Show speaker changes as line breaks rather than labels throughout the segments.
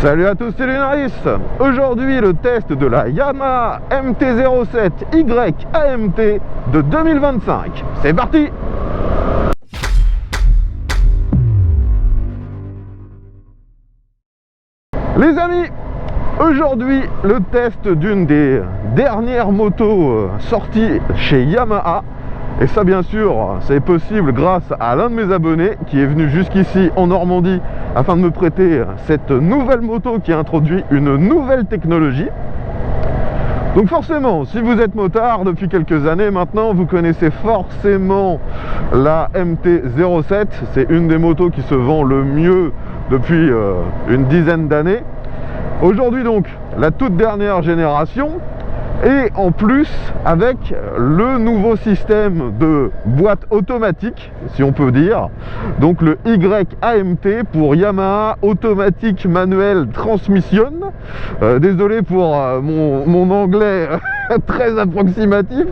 Salut à tous, c'est Lunaris. Aujourd'hui le test de la Yamaha MT-07Y AMT de 2025. C'est parti. Les amis, aujourd'hui le test d'une des dernières motos sorties chez Yamaha. Et ça bien sûr, c'est possible grâce à l'un de mes abonnés qui est venu jusqu'ici en Normandie afin de me prêter cette nouvelle moto qui introduit une nouvelle technologie. Donc forcément, si vous êtes motard depuis quelques années maintenant, vous connaissez forcément la MT-07. C'est une des motos qui se vend le mieux depuis une dizaine d'années. Aujourd'hui donc, la toute dernière génération. Et en plus avec le nouveau système de boîte automatique, si on peut dire, donc le YAMT pour Yamaha Automatic Manual Transmission. Désolé pour mon anglais très approximatif.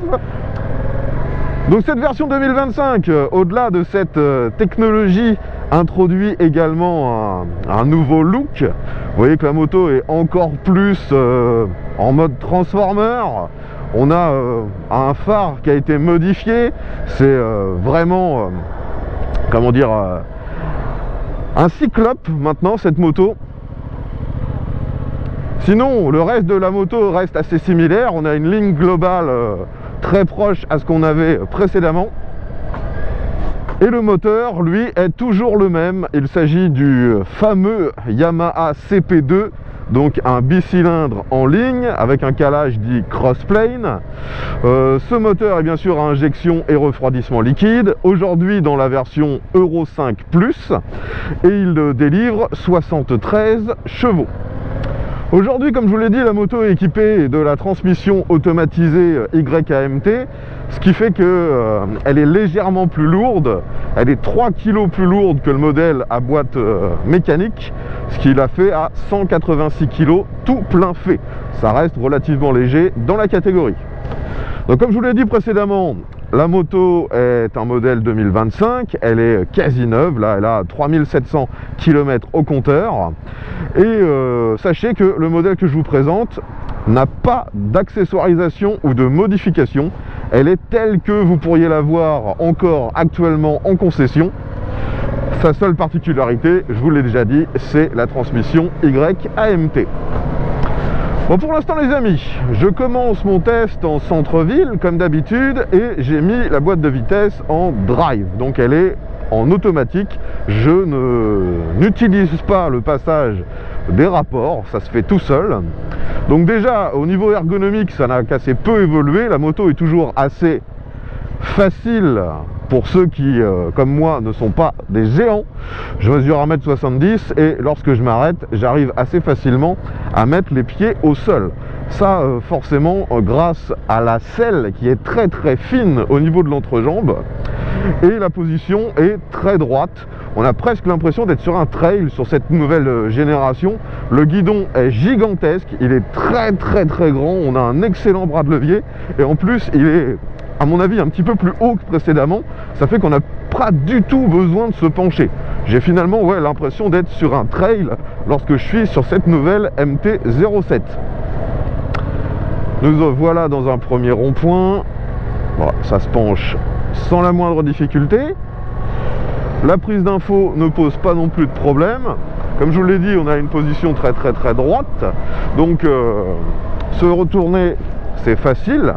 Donc cette version 2025, au-delà de cette technologie, introduit également un nouveau look. Vous voyez que la moto est encore plus en mode transformer. On a un phare qui a été modifié. C'est vraiment, comment dire, un cyclope maintenant cette moto. Sinon, le reste de la moto reste assez similaire. On a une ligne globale très proche à ce qu'on avait précédemment. Et le moteur, lui, est toujours le même. Il s'agit du fameux Yamaha CP2, donc un bicylindre en ligne avec un calage dit crossplane. Ce moteur est bien sûr à injection et refroidissement liquide, aujourd'hui dans la version Euro 5+, et il délivre 73 chevaux. Aujourd'hui, comme je vous l'ai dit, la moto est équipée de la transmission automatisée YAMT, ce qui fait qu'elle est légèrement plus lourde. Elle est 3 kg plus lourde que le modèle à boîte mécanique, ce qui la fait à 186 kg tout plein fait. Ça reste relativement léger dans la catégorie. Donc comme je vous l'ai dit précédemment, la moto est un modèle 2025, elle est quasi neuve, là elle a 3700 km au compteur. Et sachez que le modèle que je vous présente n'a pas d'accessoirisation ou de modification. Elle est telle que vous pourriez la voir encore actuellement en concession. Sa seule particularité, je vous l'ai déjà dit, c'est la transmission YAMT. Bon, pour l'instant les amis, je commence mon test en centre-ville comme d'habitude et j'ai mis la boîte de vitesse en drive, donc elle est en automatique. Je n'utilise pas le passage des rapports, ça se fait tout seul. Donc déjà au niveau ergonomique, ça n'a qu'assez peu évolué. La moto est toujours assez facile pour ceux qui, comme moi, ne sont pas des géants. Je mesure 1m70 et lorsque je m'arrête, j'arrive assez facilement à mettre les pieds au sol. Ça, forcément, grâce à la selle qui est très très fine au niveau de l'entrejambe. Et la position est très droite. On a presque l'impression d'être sur un trail sur cette nouvelle génération. Le guidon est gigantesque, il est très très très grand. On a un excellent bras de levier et en plus, il est, à mon avis, un petit peu plus haut que précédemment. Ça fait qu'on n'a pas du tout besoin de se pencher. J'ai finalement l'impression d'être sur un trail lorsque je suis sur cette nouvelle MT-07. Nous voilà dans un premier rond-point. Voilà, ça se penche sans la moindre difficulté. La prise d'info ne pose pas non plus de problème. Comme je vous l'ai dit, on a une position très très très droite. Donc se retourner, c'est facile.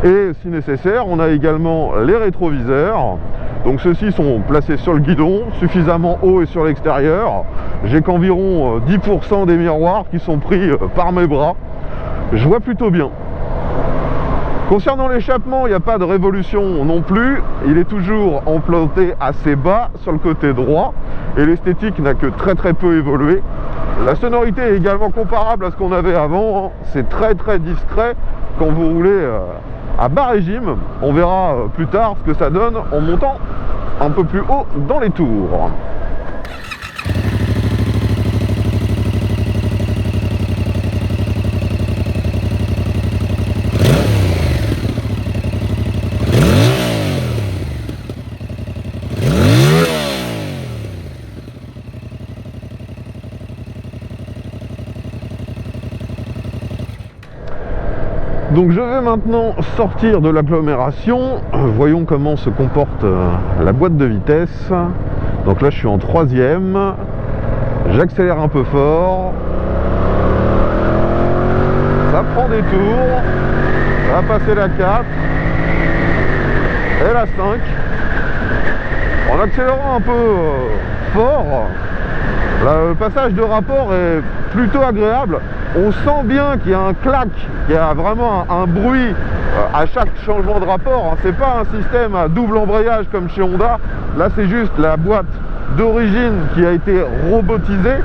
Et si nécessaire, on a également les rétroviseurs. Donc ceux-ci sont placés sur le guidon, suffisamment haut et sur l'extérieur. J'ai qu'environ 10% des miroirs qui sont pris par mes bras. Je vois plutôt bien. Concernant l'échappement, il n'y a pas de révolution non plus. Il est toujours implanté assez bas sur le côté droit. Et l'esthétique n'a que très très peu évolué. La sonorité est également comparable à ce qu'on avait avant. C'est très très discret quand vous roulez à bas régime. On verra plus tard ce que ça donne en montant un peu plus haut dans les tours. Donc je vais maintenant sortir de l'agglomération. Voyons comment se comporte la boîte de vitesse. Donc là je suis en 3e. J'accélère un peu fort. Ça prend des tours. Ça va passer la 4 et la 5. En accélérant un peu fort, le passage de rapport est plutôt agréable. On sent bien qu'il y a un clac, qu'il y a vraiment un bruit à chaque changement de rapport. C'est pas un système à double embrayage comme chez Honda. Là c'est juste la boîte d'origine qui a été robotisée.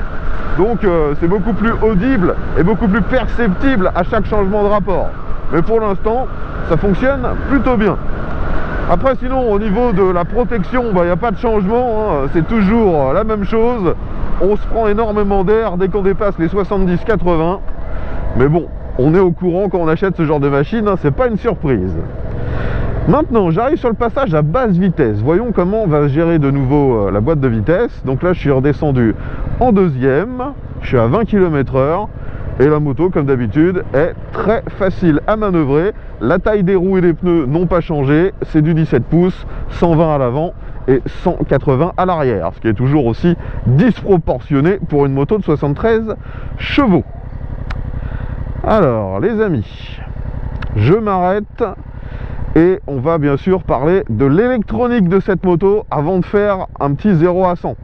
Donc c'est beaucoup plus audible et beaucoup plus perceptible à chaque changement de rapport. Mais pour l'instant, ça fonctionne plutôt bien. Après sinon au niveau de la protection, il n'y a pas de changement, hein. C'est toujours la même chose. On se prend énormément d'air dès qu'on dépasse les 70-80. Mais bon, on est au courant quand on achète ce genre de machine, hein, c'est pas une surprise. Maintenant, j'arrive sur le passage à basse vitesse. Voyons comment on va gérer de nouveau la boîte de vitesse. Donc là, je suis redescendu en 2e. Je suis à 20 km/h. Et la moto, comme d'habitude, est très facile à manœuvrer. La taille des roues et des pneus n'ont pas changé. C'est du 17 pouces, 120 à l'avant et 180 à l'arrière. Ce qui est toujours aussi disproportionné pour une moto de 73 chevaux. Alors, les amis, je m'arrête. Et on va bien sûr parler de l'électronique de cette moto avant de faire un petit 0 à 100.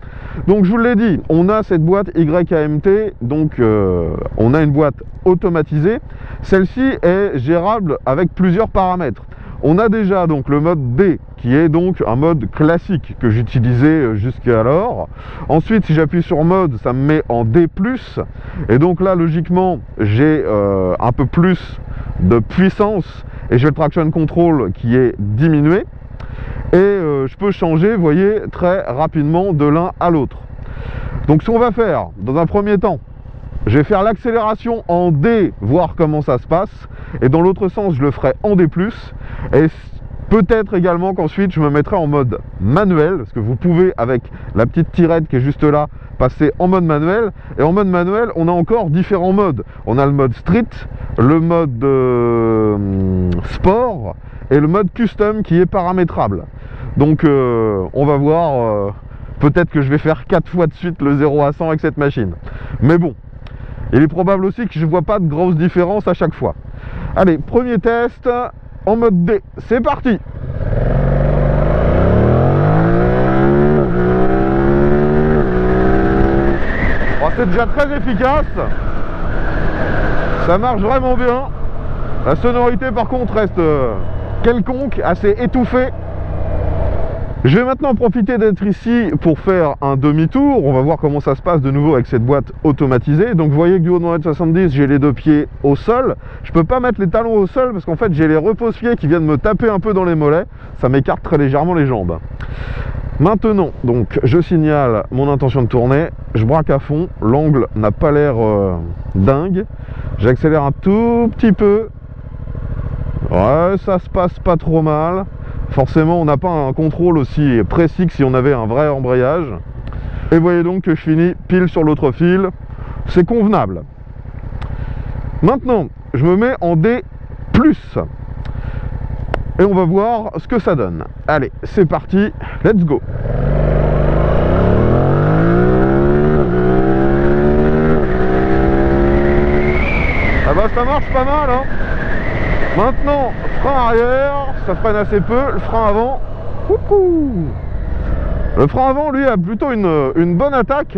Donc je vous l'ai dit, on a cette boîte YAMT, donc on a une boîte automatisée. Celle-ci est gérable avec plusieurs paramètres. On a déjà donc le mode D, qui est donc un mode classique que j'utilisais jusqu'alors. Ensuite, si j'appuie sur mode, ça me met en D+. Et donc là, logiquement, j'ai un peu plus de puissance. Et j'ai le traction control qui est diminué. Et je peux changer, vous voyez, très rapidement de l'un à l'autre. Donc ce qu'on va faire, dans un premier temps, je vais faire l'accélération en D, voir comment ça se passe. Et dans l'autre sens, je le ferai en D+. Et peut-être également qu'ensuite, je me mettrai en mode manuel. Parce que vous pouvez, avec la petite tirette qui est juste là, passer en mode manuel. Et en mode manuel, on a encore différents modes. On a le mode street, le mode sport et le mode custom qui est paramétrable. Donc on va voir, peut-être que je vais faire 4 fois de suite le 0 à 100 avec cette machine. Mais bon, il est probable aussi que je ne vois pas de grosses différences à chaque fois. Allez, premier test en mode D, c'est parti. C'est déjà très efficace, ça marche vraiment bien. La sonorité par contre reste quelconque, assez étouffée. Je vais maintenant profiter d'être ici pour faire un demi-tour. On va voir comment ça se passe de nouveau avec cette boîte automatisée. Donc vous voyez que du haut de mon mètre 70, j'ai les deux pieds au sol. Je peux pas mettre les talons au sol parce qu'en fait j'ai les repose-pieds qui viennent me taper un peu dans les mollets. Ça m'écarte très légèrement les jambes. Maintenant, donc, je signale mon intention de tourner, je braque à fond, l'angle n'a pas l'air dingue, j'accélère un tout petit peu, ouais, ça se passe pas trop mal, forcément on n'a pas un contrôle aussi précis que si on avait un vrai embrayage, et vous voyez donc que je finis pile sur l'autre fil, c'est convenable. Maintenant, je me mets en D+. Et on va voir ce que ça donne. Allez, c'est parti, let's go. Ah bah ça marche pas mal, hein. Maintenant, frein arrière, ça freine assez peu. Le frein avant, coucou. Le frein avant, lui, a plutôt une bonne attaque.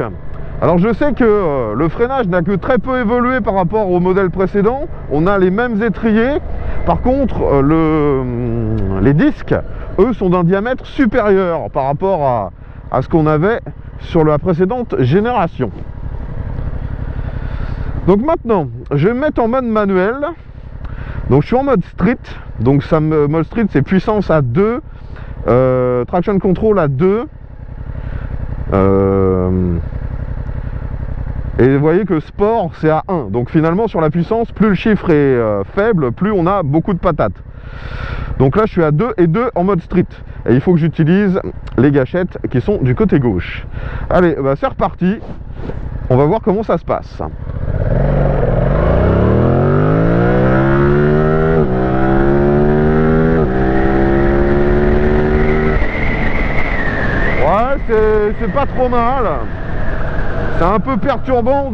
Alors je sais que le freinage n'a que très peu évolué par rapport au modèle précédent. On a les mêmes étriers. Par contre, les disques, eux, sont d'un diamètre supérieur par rapport à ce qu'on avait sur la précédente génération. Donc maintenant, je vais me mettre en mode manuel. Donc je suis en mode street. Donc mode street, c'est puissance à 2, traction control à 2. Et vous voyez que sport c'est à 1. Donc finalement sur la puissance, plus le chiffre est faible, plus on a beaucoup de patates. Donc là je suis à 2 et 2 en mode street. Et il faut que j'utilise les gâchettes qui sont du côté gauche. Allez, bah c'est reparti. On va voir comment ça se passe. c'est pas trop mal. C'est un peu perturbant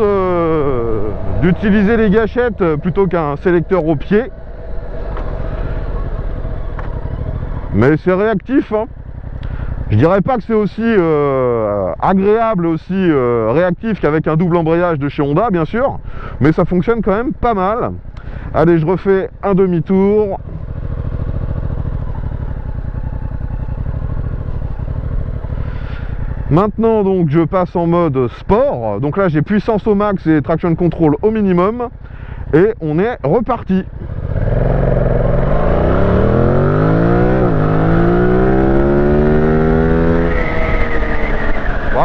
d'utiliser les gâchettes plutôt qu'un sélecteur au pied. Mais c'est réactif, hein. Je dirais pas que c'est aussi agréable, aussi réactif qu'avec un double embrayage de chez Honda, bien sûr, mais ça fonctionne quand même pas mal. Allez, je refais un demi-tour. Maintenant, donc, je passe en mode sport. Donc là, j'ai puissance au max et traction control au minimum. Et on est reparti.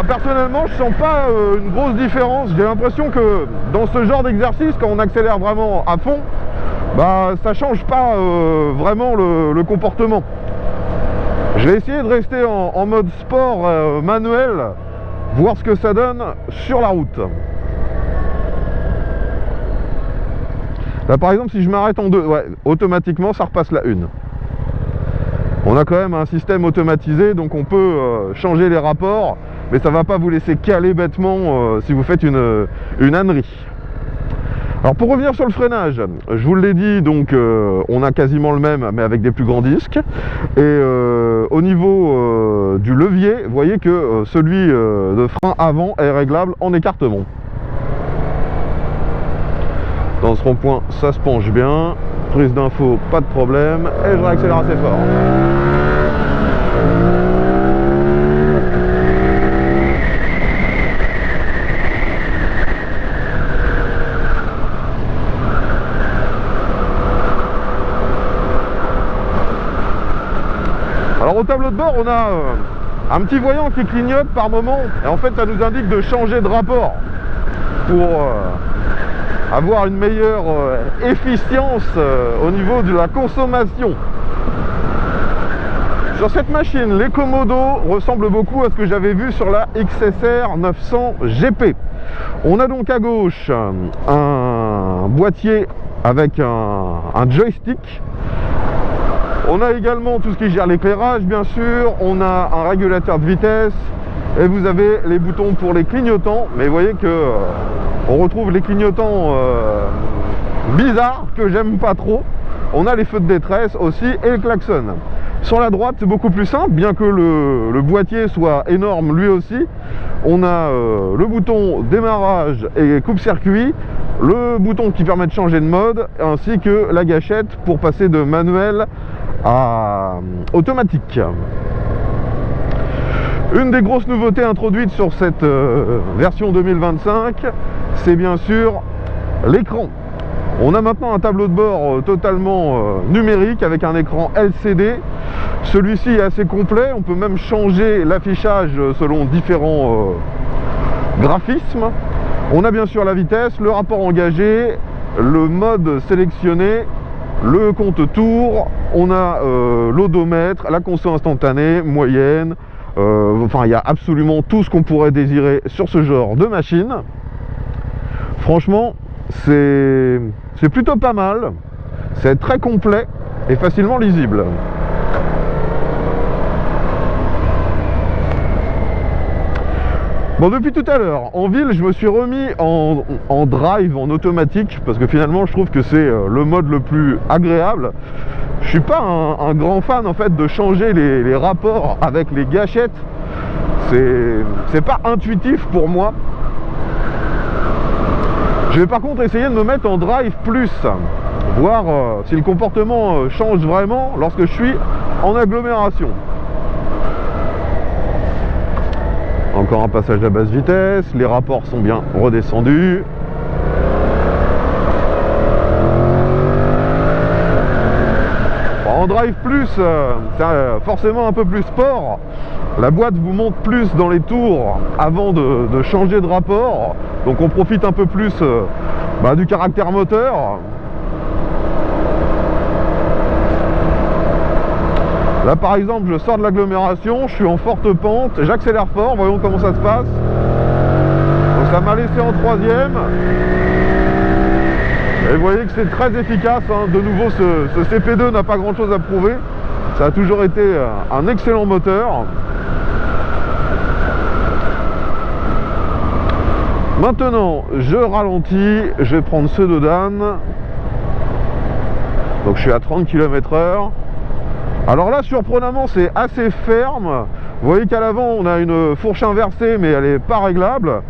Personnellement, je sens pas une grosse différence. J'ai l'impression que dans ce genre d'exercice, quand on accélère vraiment à fond, bah ça change pas vraiment le comportement. Je vais essayer de rester en mode sport manuel, voir ce que ça donne sur la route. Là par exemple, si je m'arrête en 2, ouais, automatiquement ça repasse la 1. On a quand même un système automatisé, donc on peut changer les rapports, mais ça ne va pas vous laisser caler bêtement si vous faites une ânerie. Alors pour revenir sur le freinage, je vous l'ai dit, donc on a quasiment le même, mais avec des plus grands disques. Et au niveau du levier, vous voyez que celui de frein avant est réglable en écartement. Dans ce rond-point, ça se penche bien. Prise d'info, pas de problème. Et je réaccélère assez fort. Alors au tableau de bord, on a un petit voyant qui clignote par moment. Et en fait, ça nous indique de changer de rapport pour avoir une meilleure efficience au niveau de la consommation. Sur cette machine, l'Ecomodo ressemble beaucoup à ce que j'avais vu sur la XSR 900 GP. On a donc à gauche un boîtier avec un joystick. On a également tout ce qui gère l'éclairage, bien sûr. On a un régulateur de vitesse. Et vous avez les boutons pour les clignotants. Mais vous voyez que on retrouve les clignotants bizarres que j'aime pas trop. On a les feux de détresse aussi et le klaxon. Sur la droite, c'est beaucoup plus simple, bien que le boîtier soit énorme lui aussi. On a le bouton démarrage et coupe-circuit, le bouton qui permet de changer de mode, ainsi que la gâchette pour passer de manuel à automatique. Une des grosses nouveautés introduites sur cette version 2025, c'est bien sûr l'écran. On a maintenant un tableau de bord totalement numérique avec un écran LCD. Celui-ci est assez complet, on peut même changer l'affichage selon différents graphismes. On a bien sûr la vitesse, le rapport engagé, le mode sélectionné, le compte tour, on a l'odomètre, la conso instantanée, moyenne, enfin il y a absolument tout ce qu'on pourrait désirer sur ce genre de machine. Franchement, c'est plutôt pas mal, c'est très complet et facilement lisible. Bon, depuis tout à l'heure, en ville, je me suis remis en drive, en automatique, parce que finalement, je trouve que c'est le mode le plus agréable. Je suis pas un grand fan, en fait, de changer les rapports avec les gâchettes. C'est pas intuitif pour moi. Je vais par contre essayer de me mettre en drive plus, voir si le comportement change vraiment lorsque je suis en agglomération. Encore un passage à basse vitesse, les rapports sont bien redescendus. En drive plus, c'est forcément un peu plus sport. La boîte vous monte plus dans les tours avant de changer de rapport. Donc on profite un peu plus du caractère moteur. Là par exemple, je sors de l'agglomération, je suis en forte pente, j'accélère fort, voyons comment ça se passe. Donc ça m'a laissé en troisième. Et vous voyez que c'est très efficace, hein. De nouveau ce CP2 n'a pas grand chose à prouver. Ça a toujours été un excellent moteur. Maintenant, je ralentis, je vais prendre ce Dodan. Donc je suis à 30 km/h. Alors là, surprenamment, c'est assez ferme. Vous voyez qu'à l'avant, on a une fourche inversée, mais elle n'est pas réglable.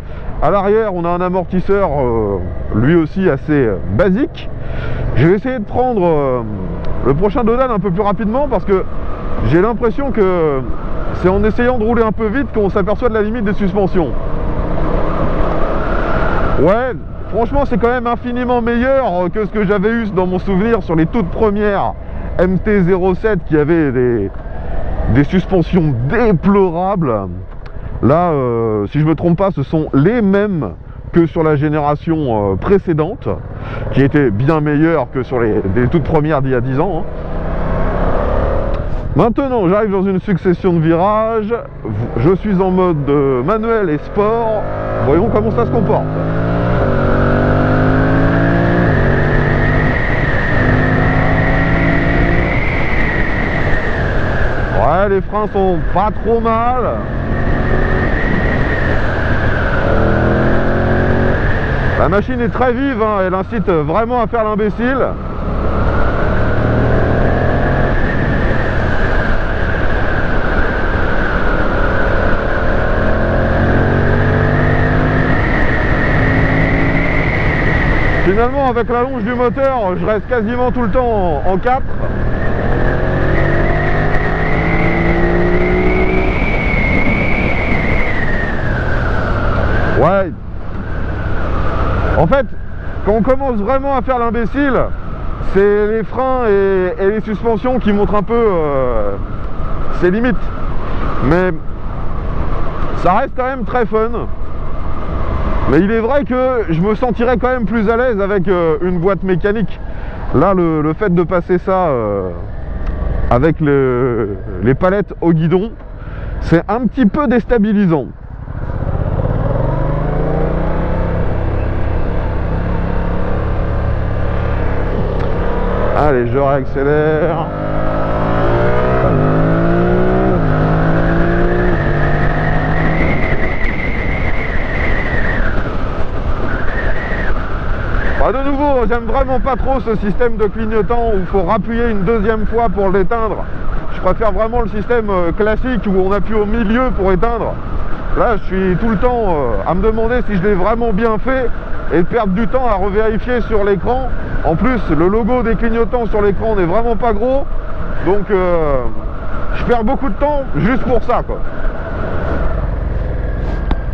À l'arrière, on a un amortisseur, lui aussi assez basique. Je vais essayer de prendre le prochain Dodan un peu plus rapidement parce que j'ai l'impression que c'est en essayant de rouler un peu vite qu'on s'aperçoit de la limite des suspensions. Ouais, franchement, c'est quand même infiniment meilleur que ce que j'avais eu dans mon souvenir sur les toutes premières MT-07 qui avaient des suspensions déplorables. Là, si je me trompe pas, ce sont les mêmes que sur la génération précédente, qui était bien meilleure que sur les toutes premières d'il y a 10 ans. Maintenant, j'arrive dans une succession de virages. Je suis en mode manuel et sport. Voyons comment ça se comporte. Ouais, les freins sont pas trop mal. La machine est très vive, hein, elle incite vraiment à faire l'imbécile. Finalement, avec la longe du moteur, je reste quasiment tout le temps en 4. Ouais. En fait, quand on commence vraiment à faire l'imbécile, c'est les freins et les suspensions qui montrent un peu ses limites. Mais ça reste quand même très fun. Mais il est vrai que je me sentirais quand même plus à l'aise avec une boîte mécanique. Là, le fait de passer ça avec les palettes au guidon, c'est un petit peu déstabilisant. Allez, je réaccélère. De nouveau, j'aime vraiment pas trop ce système de clignotant où il faut rappuyer une deuxième fois pour l'éteindre. Je préfère vraiment le système classique où on appuie au milieu pour éteindre. Là, je suis tout le temps à me demander si je l'ai vraiment bien fait et de perdre du temps à revérifier sur l'écran. En plus, le logo des clignotants sur l'écran n'est vraiment pas gros. Donc, je perds beaucoup de temps juste pour ça, quoi.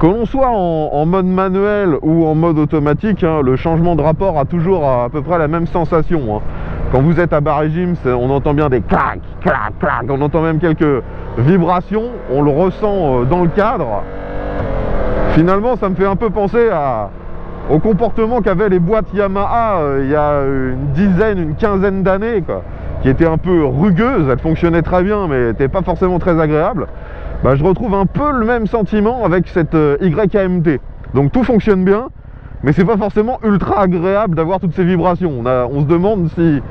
Que l'on soit en mode manuel ou en mode automatique, hein, le changement de rapport a toujours à peu près la même sensation. Hein. Quand vous êtes à bas régime, on entend bien des clac, clac, clac, on entend même quelques vibrations, on le ressent dans le cadre. Finalement, ça me fait un peu penser au comportement qu'avaient les boîtes Yamaha il y a une quinzaine d'années, qui étaient un peu rugueuses, elles fonctionnaient très bien, mais n'étaient pas forcément très agréables. Bah, je retrouve un peu le même sentiment avec cette YKMT. Donc tout fonctionne bien, mais c'est pas forcément ultra agréable d'avoir toutes ces vibrations. On se demande si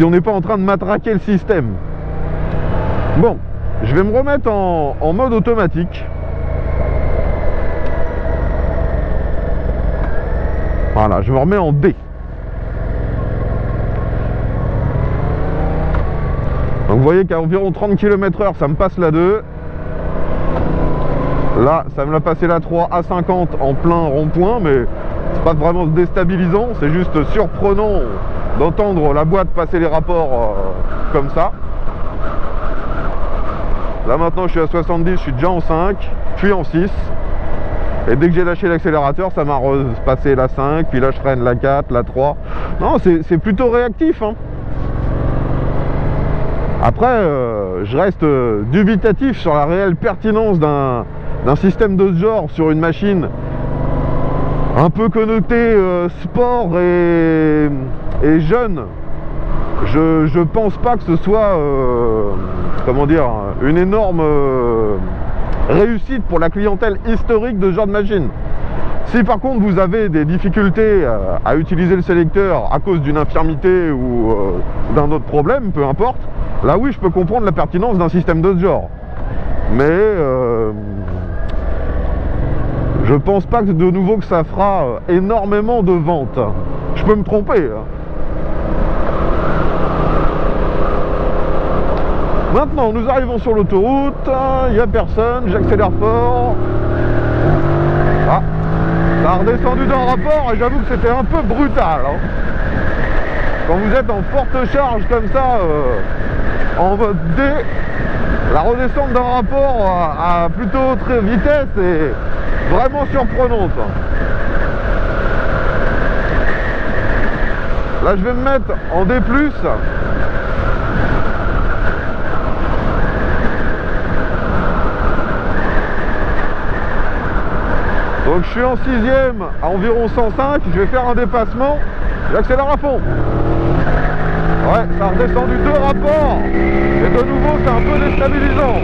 on n'est pas en train de matraquer le système. Bon, je vais me remettre en mode automatique. Voilà, je me remets en D. Donc vous voyez qu'à environ 30 km/h, ça me passe la 2. Là, ça me l'a passé la 3 à 50 en plein rond-point, mais c'est pas vraiment déstabilisant, c'est juste surprenant d'entendre la boîte passer les rapports comme ça. Là maintenant je suis à 70, je suis déjà en 5, puis en 6. Et dès que j'ai lâché l'accélérateur, ça m'a repassé la 5, puis là je freine la 4, la 3. Non, c'est plutôt réactif, hein. Après, je reste dubitatif sur la réelle pertinence d'un système de ce genre sur une machine un peu connotée sport et jeune. Je pense pas que ce soit comment dire, une énorme réussite pour la clientèle historique de ce genre de machine. Si par contre vous avez des difficultés à utiliser le sélecteur à cause d'une infirmité ou d'un autre problème, peu importe, là oui je peux comprendre la pertinence d'un système de ce genre. Mais Je pense pas que de nouveau que ça fera énormément de ventes. Je peux me tromper. Maintenant, nous arrivons sur l'autoroute, il n'y a personne, j'accélère fort. Ah, ça a redescendu d'un rapport et j'avoue que c'était un peu brutal. Quand vous êtes en forte charge comme ça, en mode D, la redescente d'un rapport à plutôt haute vitesse est vraiment surprenante. Là, je vais me mettre en D+. Donc je suis en 6ème à environ 105, je vais faire un dépassement, j'accélère à fond. Ouais, ça a redescendu 2 rapports, et de nouveau c'est un peu déstabilisant.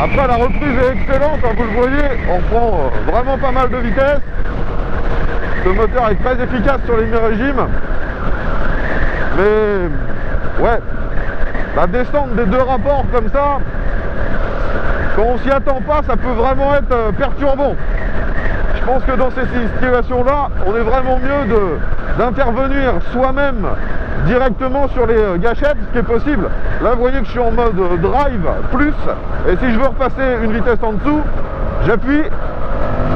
Après la reprise est excellente, hein, vous le voyez, on prend vraiment pas mal de vitesse. Ce moteur est très efficace sur les mi-régimes. Mais ouais, la descente des 2 rapports comme ça, quand on s'y attend pas, ça peut vraiment être perturbant. Je pense que dans ces situations-là, on est vraiment mieux d'intervenir soi-même directement sur les gâchettes, ce qui est possible. Là, vous voyez que je suis en mode drive plus, et si je veux repasser une vitesse en dessous, j'appuie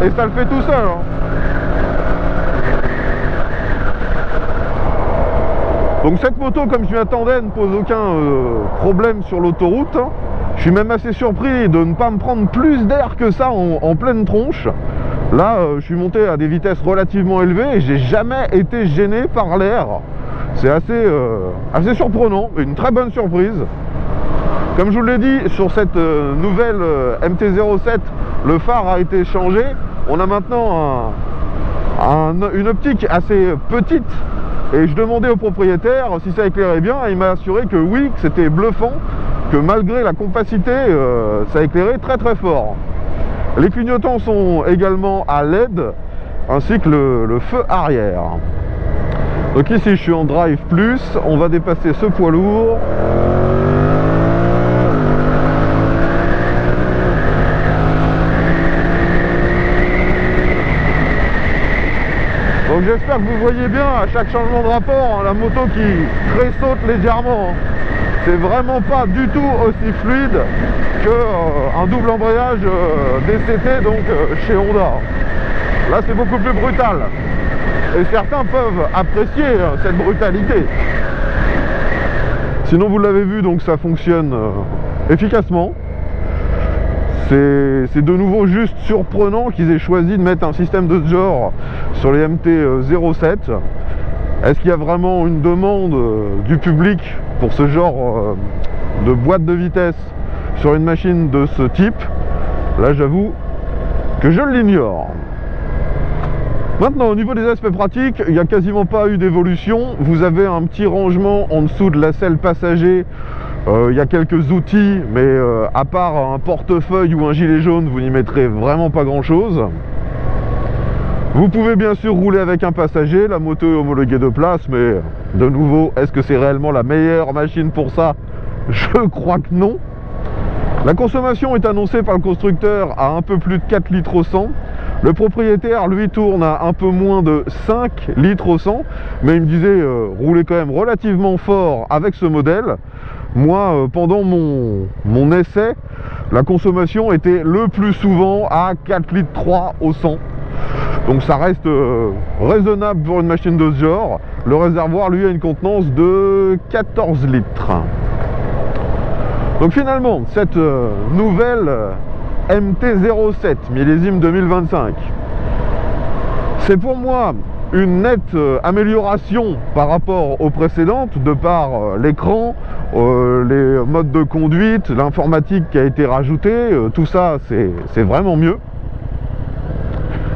et ça le fait tout seul. Hein. Donc cette moto, comme je m'y attendais, ne pose aucun problème sur l'autoroute. Je suis même assez surpris de ne pas me prendre plus d'air que ça en pleine tronche. Là, je suis monté à des vitesses relativement élevées et j'ai jamais été gêné par l'air. C'est assez surprenant, une très bonne surprise. Comme je vous l'ai dit, sur cette nouvelle MT-07, le phare a été changé. On a maintenant une optique assez petite. Et je demandais au propriétaire si ça éclairait bien et il m'a assuré que oui, que c'était bluffant, que malgré la compacité, ça éclairait très très fort. Les clignotants sont également à LED, ainsi que le feu arrière. Donc ici je suis en drive plus, on va dépasser ce poids lourd. Donc j'espère que vous voyez bien à chaque changement de rapport, hein, la moto qui tressaute légèrement. Hein. C'est vraiment pas du tout aussi fluide qu'un double embrayage DCT donc chez Honda. Là c'est beaucoup plus brutal. Et certains peuvent apprécier cette brutalité. Sinon vous l'avez vu, donc ça fonctionne efficacement. C'est de nouveau juste surprenant qu'ils aient choisi de mettre un système de ce genre sur les MT-07. Est-ce qu'il y a vraiment une demande du public pour ce genre de boîte de vitesse sur une machine de ce type? Là j'avoue que je l'ignore. Maintenant, au niveau des aspects pratiques, il n'y a quasiment pas eu d'évolution. Vous avez un petit rangement en dessous de la selle passager. Il y a quelques outils, mais à part un portefeuille ou un gilet jaune, vous n'y mettrez vraiment pas grand chose. Vous pouvez bien sûr rouler avec un passager, la moto est homologuée de place, mais de nouveau, est-ce que c'est réellement la meilleure machine pour ça? Je crois que non. La consommation est annoncée par le constructeur à un peu plus de 4 litres au 100. Le propriétaire, lui, tourne à un peu moins de 5 litres au 100, mais il me disait rouler quand même relativement fort avec ce modèle. Moi, pendant mon essai, la consommation était le plus souvent à 4 litres 3 au 100. Donc ça reste raisonnable pour une machine de ce genre. Le réservoir, lui, a une contenance de 14 litres. Donc finalement, cette nouvelle MT-07 millésime 2025, c'est pour moi une nette amélioration par rapport aux précédentes, de par l'écran, les modes de conduite, l'informatique qui a été rajoutée, tout ça c'est vraiment mieux.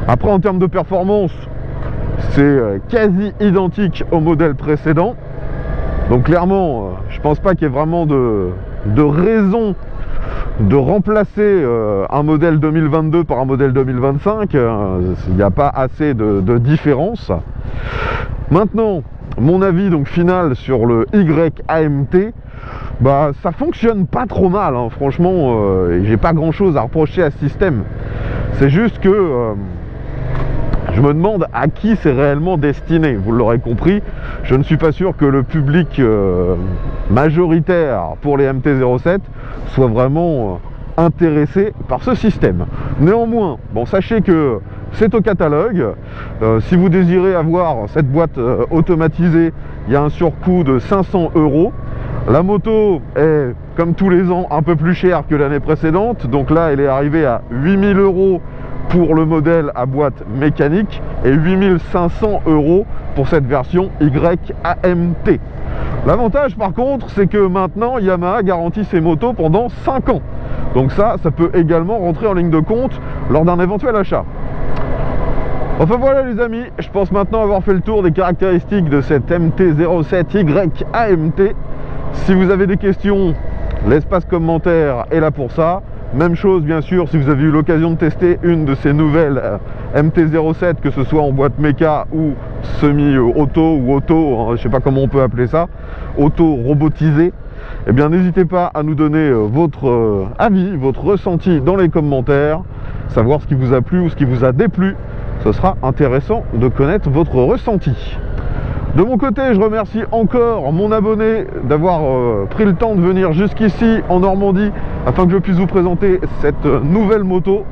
Après, en termes de performance, c'est quasi identique au modèle précédent. Donc clairement, je pense pas qu'il y ait vraiment de raison de remplacer un modèle 2022 par un modèle 2025. Il n'y a pas assez de différence. Maintenant, mon avis donc final sur le YAMT, ça fonctionne pas trop mal, hein. Franchement, j'ai pas grand chose à reprocher à ce système. C'est juste que je me demande à qui c'est réellement destiné. Vous l'aurez compris, je ne suis pas sûr que le public majoritaire pour les MT-07 soit vraiment intéressé par ce système. Néanmoins, bon, sachez que c'est au catalogue. Si vous désirez avoir cette boîte automatisée, il y a un surcoût de 500 €. La moto est, comme tous les ans, un peu plus chère que l'année précédente. Donc là, elle est arrivée à 8000 € pour le modèle à boîte mécanique et 8500 € pour cette version YAMT. L'avantage par contre, c'est que maintenant Yamaha garantit ses motos pendant 5 ans. Donc ça peut également rentrer en ligne de compte lors d'un éventuel achat. Enfin voilà les amis, je pense maintenant avoir fait le tour des caractéristiques de cette MT-07 YAMT. Si vous avez des questions, l'espace commentaire est là pour ça. Même chose bien sûr si vous avez eu l'occasion de tester une de ces nouvelles MT-07, que ce soit en boîte méca ou semi-auto ou auto, hein, je ne sais pas comment on peut appeler ça, auto robotisé. Eh bien n'hésitez pas à nous donner votre avis, votre ressenti dans les commentaires, savoir ce qui vous a plu ou ce qui vous a déplu. Ce sera intéressant de connaître votre ressenti. De mon côté, je remercie encore mon abonné d'avoir pris le temps de venir jusqu'ici en Normandie afin que je puisse vous présenter cette nouvelle moto.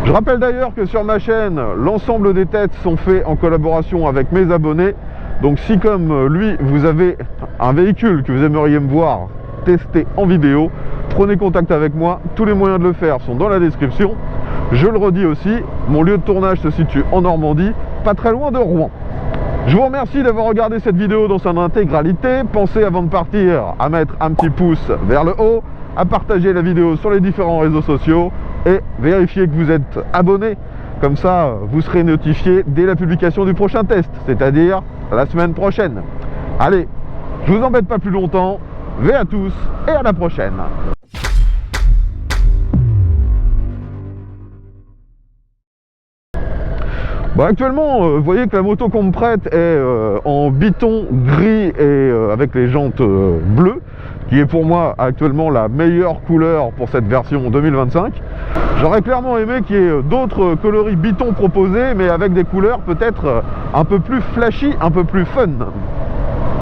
Je rappelle d'ailleurs que sur ma chaîne, l'ensemble des tests sont faits en collaboration avec mes abonnés. Donc si comme lui, vous avez un véhicule que vous aimeriez me voir tester en vidéo, prenez contact avec moi. Tous les moyens de le faire sont dans la description. Je le redis aussi, mon lieu de tournage se situe en Normandie, pas très loin de Rouen. Je vous remercie d'avoir regardé cette vidéo dans son intégralité. Pensez avant de partir à mettre un petit pouce vers le haut, à partager la vidéo sur les différents réseaux sociaux et vérifiez que vous êtes abonné. Comme ça, vous serez notifié dès la publication du prochain test, c'est-à-dire la semaine prochaine. Allez, je vous embête pas plus longtemps. V à tous et à la prochaine. Bon, actuellement, vous voyez que la moto qu'on me prête est en biton gris et avec les jantes bleues, qui est pour moi actuellement la meilleure couleur pour cette version 2025. J'aurais clairement aimé qu'il y ait d'autres coloris biton proposés, mais avec des couleurs peut-être un peu plus flashy, un peu plus fun.